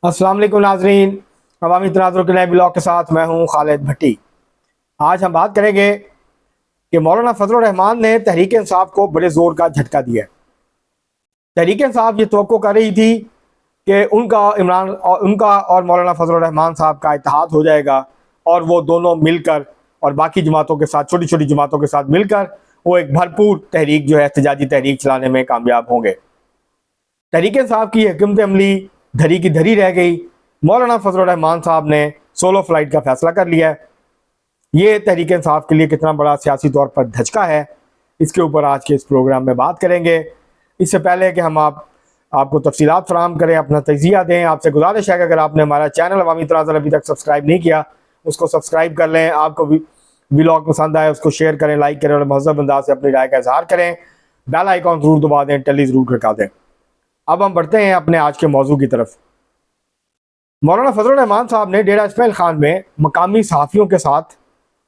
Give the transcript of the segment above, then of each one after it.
अस्सलाम वालेकुम नाजरीन, अवामी तनाज़ुर के नए ब्लॉग के साथ मैं हूँ खालिद भट्टी। आज हम बात करेंगे कि मौलाना फजल रहमान ने तहरीक इंसाफ को बड़े ज़ोर का झटका दिया है। तहरीक इंसाफ ये तवक्को कर रही थी कि उनका और मौलाना फजल रहमान साहब का इत्तेहाद हो जाएगा और वो दोनों मिलकर और बाकी जमातों के साथ, छोटी छोटी जमातों के साथ मिलकर वो एक भरपूर तहरीक जो है एहतजाजी तहरीक चलाने में कामयाब होंगे। तहरीक इंसाफ की हुकूमत अमली धरी की धरी रह गई। मौलाना फजल रहमान साहब ने सोलो फ्लाइट का फैसला कर लिया है। ये तहरीक इंसाफ के लिए कितना बड़ा सियासी तौर पर धचका है, इसके ऊपर आज के इस प्रोग्राम में बात करेंगे। इससे पहले कि हम आपको तफसीलात फराहम करें, अपना तजिया दें, आपसे गुजारिश है कि अगर आपने हमारा चैनल अवामी तनाज़ुर अभी तक सब्सक्राइब नहीं किया उसको सब्सक्राइब कर लें। आपको व्लॉग पसंद आए उसको शेयर करें, लाइक करें और महज़ब अंदाज से अपनी राय का इजहार करें। बेल आइकॉन ज़रूर दबा दें, टेली ज़रूर खड़का दें। अब हम बढ़ते हैं अपने आज के मौजू की तरफ। मौलाना फजल रहमान साहब ने डेरा इस्माइल खान में मकामी सहाफ़ियों के साथ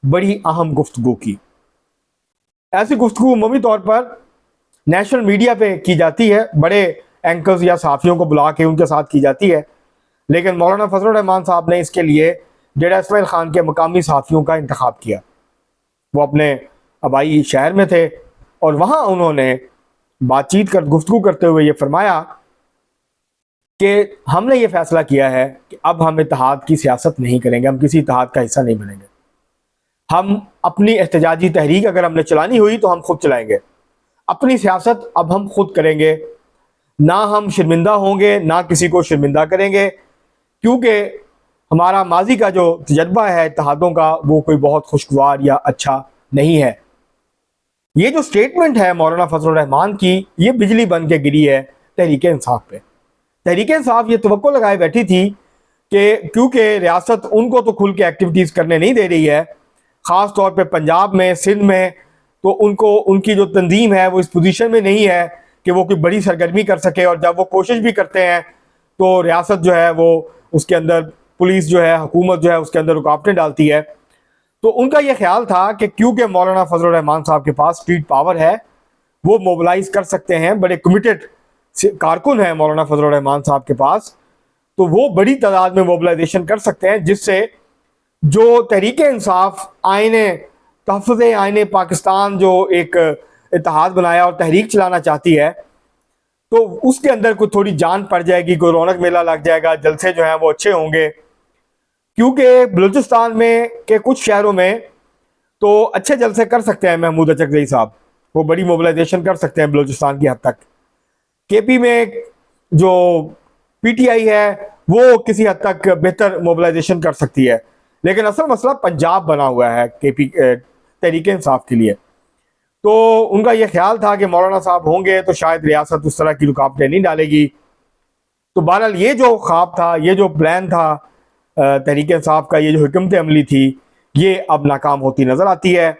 बड़ी अहम गुफ्तगू की। ऐसी गुफ्तगू अमूमी तौर पर नेशनल मीडिया पे की जाती है, बड़े एंकर्स या सहाफ़ियों को बुला के उनके साथ की जाती है, लेकिन मौलाना फजल रहमान साहब ने इसके लिए डेरा इस्माइल खान के मकामी सहाफ़ियों का इंतखाब किया। वो अपने आबाई शहर में थे और वहाँ उन्होंने बातचीत कर गुफ्तगू करते हुए ये फरमाया कि हमने ये फैसला किया है कि अब हम इत्तेहाद की सियासत नहीं करेंगे, हम किसी इत्तेहाद का हिस्सा नहीं बनेंगे। हम अपनी एहतजाजी तहरीक अगर हमने चलानी हुई तो हम खुद चलाएंगे, अपनी सियासत अब हम खुद करेंगे। ना हम शर्मिंदा होंगे, ना किसी को शर्मिंदा करेंगे, क्योंकि हमारा माजी का जो तजर्बा है इत्तेहादों का वो कोई बहुत खुशगवार या अच्छा नहीं है। ये जो स्टेटमेंट है मौलाना फजल रहमान की, ये बिजली बन के गिरी है तहरीक इंसाफ पे। तहरीक इंसाफ ये तवक्को लगाए बैठी थी कि क्योंकि रियासत उनको तो खुल के एक्टिविटीज़ करने नहीं दे रही है, ख़ास तौर पे पंजाब में, सिंध में, तो उनको उनकी जो तंजीम है वो इस पोजीशन में नहीं है कि वो कोई बड़ी सरगर्मी कर सके, और जब वो कोशिश भी करते हैं तो रियासत जो है वो उसके अंदर, पुलिस जो है, हुकूमत जो है उसके अंदर रुकावटें डालती है। तो उनका ये ख्याल था कि क्योंकि मौलाना फजल रहमान साहब के पास स्ट्रीट पावर है, वो मोबिलाइज कर सकते हैं, बड़े कमिटेड कारकुन हैं मौलाना फजल रहमान साहब के पास, तो वो बड़ी तादाद में मोबिलाइजेशन कर सकते हैं, जिससे जो तहरीक इंसाफ आईने तहफ़्फ़ुज़ आईने पाकिस्तान जो एक इत्तेहाद बनाया और तहरीक चलाना चाहती है, तो उसके अंदर कोई थोड़ी जान पड़ जाएगी, कोई रौनक मेला लग जाएगा, जलसे जो हैं वो अच्छे होंगे। क्योंकि बलूचिस्तान में के कुछ शहरों में तो अच्छे जलसे कर सकते हैं महमूद अचकज़ई साहब, वो बड़ी मोबिलाइजेशन कर सकते हैं बलूचिस्तान की हद तक। केपी में जो पीटीआई है वो किसी हद तक बेहतर मोबिलाइजेशन कर सकती है, लेकिन असल मसला पंजाब बना हुआ है केपी तहरीक इंसाफ के लिए। तो उनका यह ख्याल था कि मौलाना साहब होंगे तो शायद रियासत उस तरह की रुकावटें नहीं डालेगी। तो बहरहाल ये जो ख्वाब था, ये जो प्लान था तहरीक इंसाफ का, ये जो हुकूमत अमली थी, ये अब नाकाम होती नज़र आती है।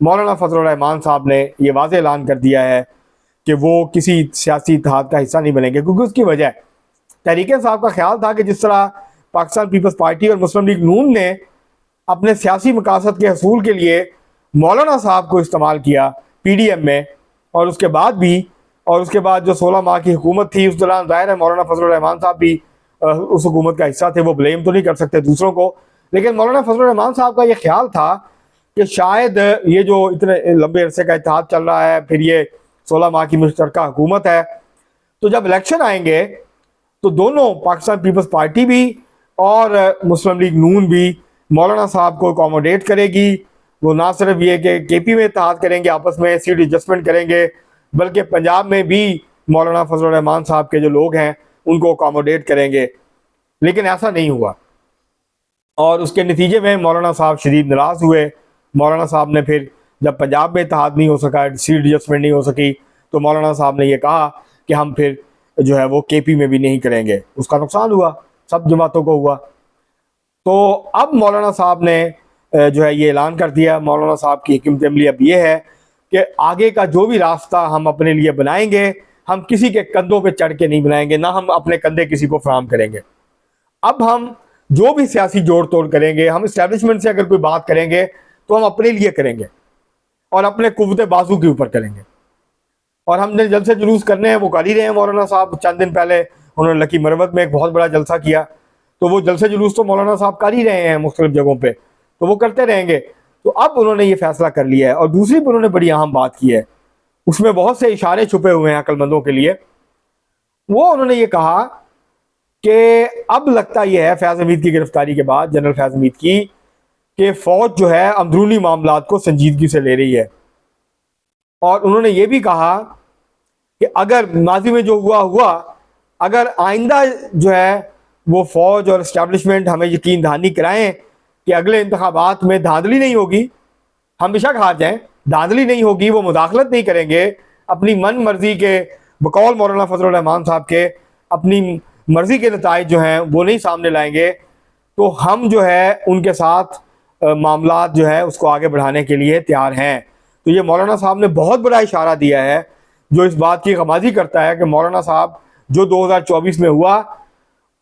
मौलाना फजल रहमान साहब ने यह वाज़ेह ऐलान कर दिया है कि वो किसी सियासी इत्तेहाद का हिस्सा नहीं बनेंगे, क्योंकि उसकी वजह तहरीक इंसाफ का ख्याल था कि जिस तरह पाकिस्तान पीपल्स पार्टी और मुस्लिम लीग नून ने अपने सियासी मकासद के हसूल के लिए मौलाना साहब को इस्तेमाल किया पीडीएम में, और उसके बाद जो 16 माह की हुकूमत थी उस दौरान ज़ाहिर है मौलाना फजल रहमान साहब भी उस हुकूमत का हिस्सा थे, वो ब्लेम तो नहीं कर सकते दूसरों को। लेकिन मौलाना फजल रहमान साहब का ये ख्याल था कि शायद ये जो इतने लंबे अरसे का इत्तेहाद चल रहा है, फिर ये 16 माह की मुश्तरका हुकूमत है, तो जब इलेक्शन आएंगे तो दोनों पाकिस्तान पीपल्स पार्टी भी और मुस्लिम लीग नून भी मौलाना साहब को अकोमोडेट करेगी। वो ना सिर्फ ये कि केपी में इत्तेहाद करेंगे, आपस में सीट एडजस्टमेंट करेंगे, बल्कि पंजाब में भी मौलाना फजल रहमान साहब के जो लोग हैं उनको अकोमोडेट करेंगे। लेकिन ऐसा नहीं हुआ और उसके नतीजे में मौलाना साहब शदीद नाराज़ हुए। मौलाना साहब ने फिर जब पंजाब में इत्तेहाद नहीं हो सका, सीट एडजस्टमेंट नहीं हो सकी, तो मौलाना साहब ने यह कहा कि हम फिर जो है वो केपी में भी नहीं करेंगे। उसका नुकसान हुआ, सब जमातों को हुआ। तो अब मौलाना साहब ने जो है ये ऐलान कर दिया, मौलाना साहब की हिकमत अमली अब ये है कि आगे का जो भी रास्ता हम अपने लिए बनाएंगे, हम किसी के कंधों पे चढ़ के नहीं बनाएंगे, ना हम अपने कंधे किसी को फराहम करेंगे। अब हम जो भी सियासी जोड़ तोड़ करेंगे, हम इस्टेब्लिशमेंट से अगर कोई बात करेंगे तो हम अपने लिए करेंगे और अपने कुव्वते बाजू के ऊपर करेंगे। और हमने जलसे जुलूस करने हैं वो कर ही रहे हैं। मौलाना साहब चंद दिन पहले انہوں نے لکی مروت میں ایک بہت بڑا جلسہ کیا. تو وہ جلسے جلوس تو مولانا صاحب کر ہی رہے ہیں مختلف جگہوں پہ, تو وہ کرتے رہیں گے. تو اب انہوں نے یہ فیصلہ کر لیا ہے. اور دوسری بھی انہوں نے بڑی اہم بات کی ہے, اس میں بہت سے اشارے چھپے ہوئے ہیں عقل مندوں کے لیے. وہ انہوں نے یہ کہا کہ اب لگتا یہ ہے فیاض حمید کی گرفتاری کے بعد, جنرل فیاض حمید کی, کہ فوج جو ہے اندرونی معاملات کو سنجیدگی سے لے رہی ہے. اور انہوں نے یہ بھی کہا کہ اگر ماضی میں جو ہوا, اگر آئندہ جو ہے وہ فوج اور اسٹیبلشمنٹ ہمیں یقین دہانی کرائیں کہ اگلے انتخابات میں دھاندلی نہیں ہوگی, ہم بے شک ہار جائیں, دھاندلی نہیں ہوگی, وہ مداخلت نہیں کریں گے, اپنی من مرضی کے بقول مولانا فضل الرحمان صاحب کے اپنی مرضی کے نتائج جو ہیں وہ نہیں سامنے لائیں گے, تو ہم جو ہے ان کے ساتھ معاملات جو ہے اس کو آگے بڑھانے کے لیے تیار ہیں. تو یہ مولانا صاحب نے بہت بڑا اشارہ دیا ہے جو اس بات کی غمازی کرتا ہے کہ مولانا صاحب جو 2024 میں ہوا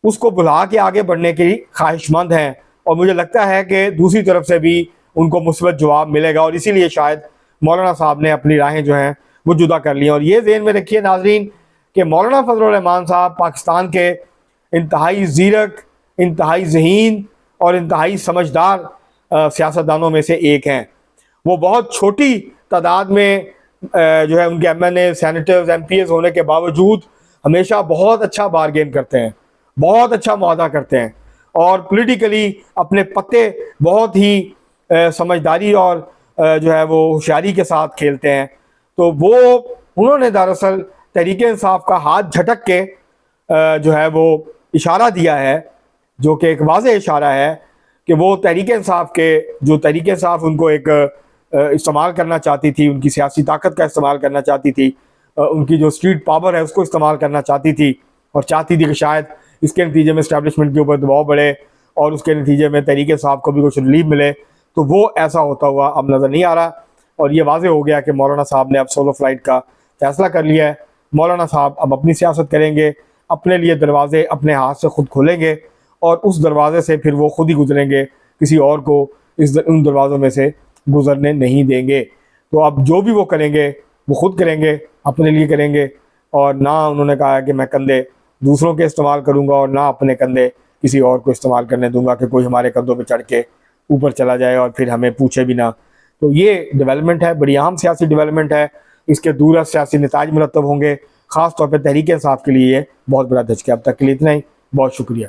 اس کو بھلا کے آگے بڑھنے کی خواہش مند ہیں. اور مجھے لگتا ہے کہ دوسری طرف سے بھی ان کو مثبت جواب ملے گا, اور اسی لیے شاید مولانا صاحب نے اپنی راہیں جو ہیں وہ جدا کر لی ہیں. اور یہ ذہن میں رکھیے ناظرین کہ مولانا فضل الرحمان صاحب پاکستان کے انتہائی زیرک, انتہائی ذہین اور انتہائی سمجھدار سیاستدانوں میں سے ایک ہیں. وہ بہت چھوٹی تعداد میں جو ہے ان کے MNA, سینیٹرز, MPs ہونے کے باوجود ہمیشہ بہت اچھا بارگین کرتے ہیں, بہت اچھا معاہدہ کرتے ہیں, اور پولیٹیکلی اپنے پتے بہت ہی سمجھداری اور جو ہے وہ ہوشیاری کے ساتھ کھیلتے ہیں. تو انہوں نے دراصل تحریک انصاف کا ہاتھ جھٹک کے جو ہے وہ اشارہ دیا ہے, جو کہ ایک واضح اشارہ ہے کہ وہ تحریک انصاف کے جو تحریک انصاف ان کو ایک استعمال کرنا چاہتی تھی, ان کی سیاسی طاقت کا استعمال کرنا چاہتی تھی, ان کی جو اسٹریٹ پاور ہے اس کو استعمال کرنا چاہتی تھی, اور چاہتی تھی کہ شاید اس کے نتیجے میں اسٹیبلشمنٹ کے اوپر دباؤ بڑھے اور اس کے نتیجے میں تحریک انصاف کو بھی کچھ ریلیف ملے. تو وہ ایسا ہوتا ہوا اب نظر نہیں آ رہا, اور یہ واضح ہو گیا کہ مولانا صاحب نے اب سولو فلائٹ کا فیصلہ کر لیا ہے. مولانا صاحب اب اپنی سیاست کریں گے, اپنے لیے دروازے اپنے ہاتھ سے خود کھولیں گے, اور اس دروازے سے پھر وہ خود ہی گزریں گے, کسی اور کو ان دروازوں میں سے گزرنے نہیں دیں گے. تو اب جو بھی وہ کریں گے وہ خود کریں گے, اپنے لیے کریں گے, اور نہ انہوں نے کہا کہ میں کندھے دوسروں کے استعمال کروں گا اور نہ اپنے کندھے کسی اور کو استعمال کرنے دوں گا کہ کوئی ہمارے کندھوں پہ چڑھ کے اوپر چلا جائے اور پھر ہمیں پوچھے بھی نہ. تو یہ ڈیولپمنٹ ہے, بڑی اہم سیاسی ڈیولپمنٹ ہے, اس کے دور سیاسی نتائج مرتب ہوں گے, خاص طور پہ تحریک انصاف کے لیے یہ بہت بڑا دھچکا. اب تک کے لیے اتنا ہی, بہت شکریہ.